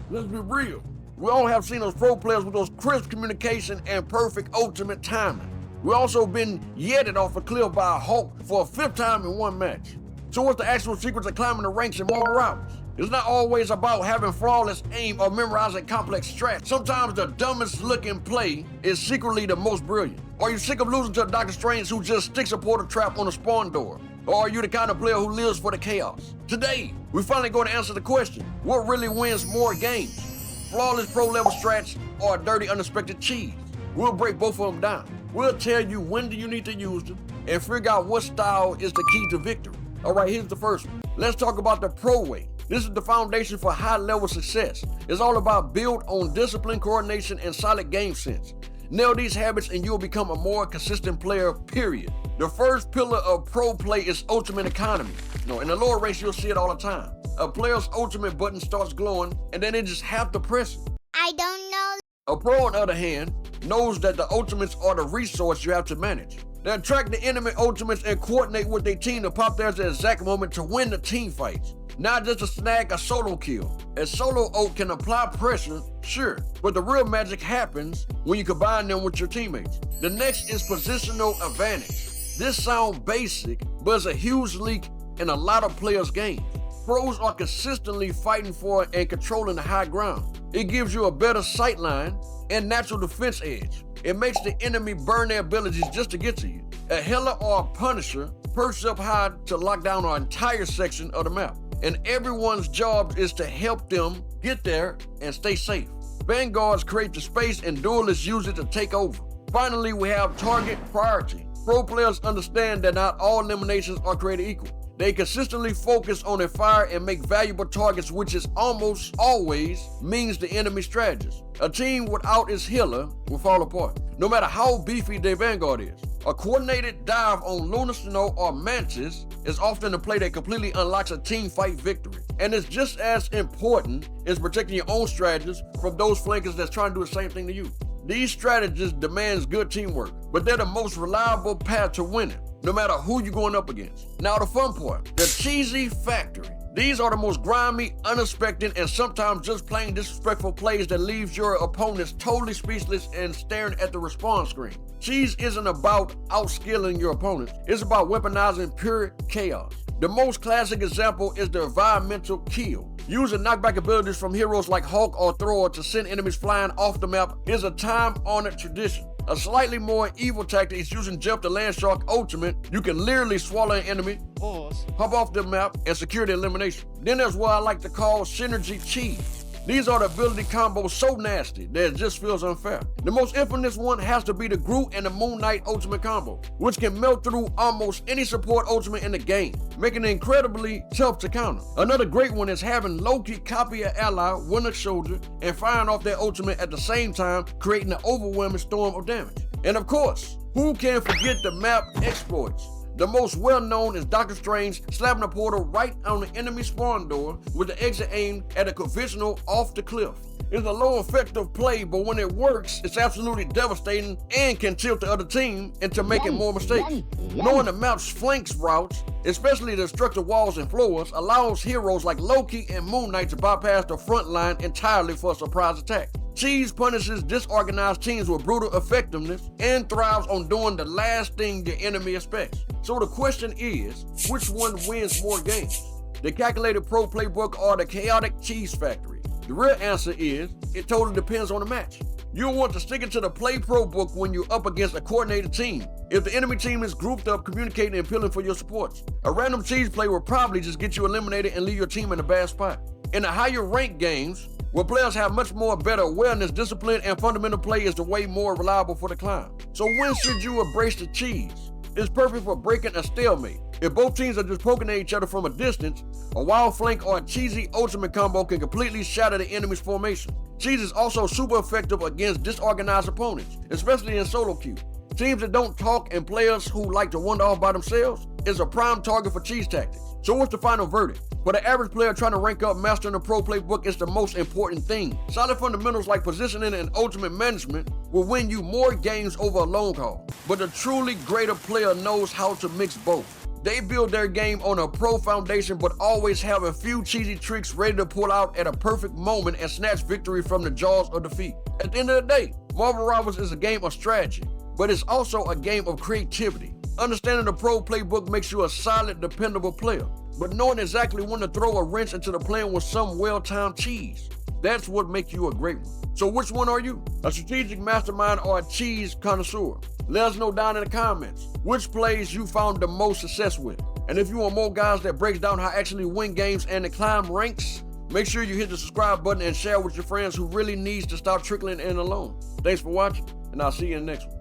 Let's be real. We all have seen those pro players with those crisp communication and perfect ultimate timing. We also been yeeted off a cliff by a Hulk for a 5th time in one match. So what's the actual secret to climbing the ranks in Marvel Rivals? It's not always about having flawless aim or memorizing complex strats. Sometimes the dumbest looking play is secretly the most brilliant. Are you sick of losing to a Doctor Strange who just sticks a portal trap on a spawn door? Or are you the kind of player who lives for the chaos? Today, we're finally going to answer the question, what really wins more games? Flawless pro level strats or dirty unexpected cheese? We'll break both of them down. We'll tell you when do you need to use them and figure out what style is the key to victory. All right, here's the first one. Let's talk about the pro way. This is the foundation for high-level success. It's all about build on discipline, coordination, and solid game sense. Nail these habits and you'll become a more consistent player, period. The first pillar of pro play is ultimate economy. In the lower ranks, you'll see it all the time. A player's ultimate button starts glowing and then they just have to press it. I don't know. A pro, on the other hand, knows that the ultimates are the resource you have to manage. They track the enemy ultimates and coordinate with their team to pop there at the exact moment to win the team fights. Not just to snag a solo kill. A solo ult can apply pressure, sure, but the real magic happens when you combine them with your teammates. The next is positional advantage. This sounds basic, but it's a huge leak in a lot of players' games. Pros are consistently fighting for and controlling the high ground. It gives you a better sightline and natural defense edge. It makes the enemy burn their abilities just to get to you. A healer or a punisher perches up high to lock down an entire section of the map. And everyone's job is to help them get there and stay safe. Vanguards create the space and duelists use it to take over. Finally, we have target priority. Pro players understand that not all eliminations are created equal. They consistently focus on their fire and make valuable targets, which is almost always means the enemy strategist. A team without its healer will fall apart, no matter how beefy their Vanguard is. A coordinated dive on Lunar Snow or Mantis is often a play that completely unlocks a team fight victory. And it's just as important as protecting your own strategists from those flankers that's trying to do the same thing to you. These strategies demands good teamwork, but they're the most reliable path to winning, no matter who you're going up against. Now the fun part, the cheesy factory. These are the most grimy, unexpected, and sometimes just plain disrespectful plays that leaves your opponents totally speechless and staring at the respawn screen. Cheese isn't about outskilling your opponents, it's about weaponizing pure chaos. The most classic example is the environmental kill. Using knockback abilities from heroes like Hulk or Thor to send enemies flying off the map is a time-honored tradition. A slightly more evil tactic is using Jeff the Landshark ultimate. You can literally swallow an enemy, hop off the map, and secure the elimination. Then there's what I like to call synergy cheese. These are the ability combos so nasty that it just feels unfair. The most infamous one has to be the Groot and the Moon Knight ultimate combo, which can melt through almost any support ultimate in the game, making it incredibly tough to counter. Another great one is having Loki copy an ally, Winter Soldier, and firing off their ultimate at the same time, creating an overwhelming storm of damage. And of course, who can forget the map exploits? The most well-known is Doctor Strange slapping a portal right on the enemy spawn door with the exit aimed at a conventional off the cliff. It's a low effective play, but when it works, it's absolutely devastating and can tilt the other team into making more mistakes. Knowing the map's flanks routes, especially the destructive walls and floors, allows heroes like Loki and Moon Knight to bypass the front line entirely for a surprise attack. Cheese punishes disorganized teams with brutal effectiveness and thrives on doing the last thing the enemy expects. So the question is, which one wins more games? The calculated pro playbook or the chaotic cheese factory? The real answer is, it totally depends on the match. You'll want to stick it to the play pro book when you're up against a coordinated team. If the enemy team is grouped up, communicating and appealing for your supports. A random cheese play will probably just get you eliminated and leave your team in a bad spot. In the higher ranked games, where players have much more better awareness, discipline, and fundamental play is the way more reliable for the climb. So when should you embrace the cheese? It's perfect for breaking a stalemate. If both teams are just poking at each other from a distance, a wild flank or a cheesy ultimate combo can completely shatter the enemy's formation. Cheese is also super effective against disorganized opponents, especially in solo queue. Teams that don't talk and players who like to wander off by themselves is a prime target for cheese tactics. So what's the final verdict? For the average player trying to rank up, mastering the pro playbook is the most important thing. Solid fundamentals like positioning and ultimate management will win you more games over a long haul. But the truly greater player knows how to mix both. They build their game on a pro foundation, but always have a few cheesy tricks ready to pull out at a perfect moment and snatch victory from the jaws of defeat. At the end of the day, Marvel Rivals is a game of strategy, but it's also a game of creativity. Understanding the pro playbook makes you a solid, dependable player, but knowing exactly when to throw a wrench into the plan with some well-timed cheese, that's what makes you a great one. So which one are you? A strategic mastermind or a cheese connoisseur? Let us know down in the comments which plays you found the most success with. And if you want more guys that breaks down how to actually win games and to climb ranks, make sure you hit the subscribe button and share with your friends who really needs to start trickling in alone. Thanks for watching, and I'll see you in the next one.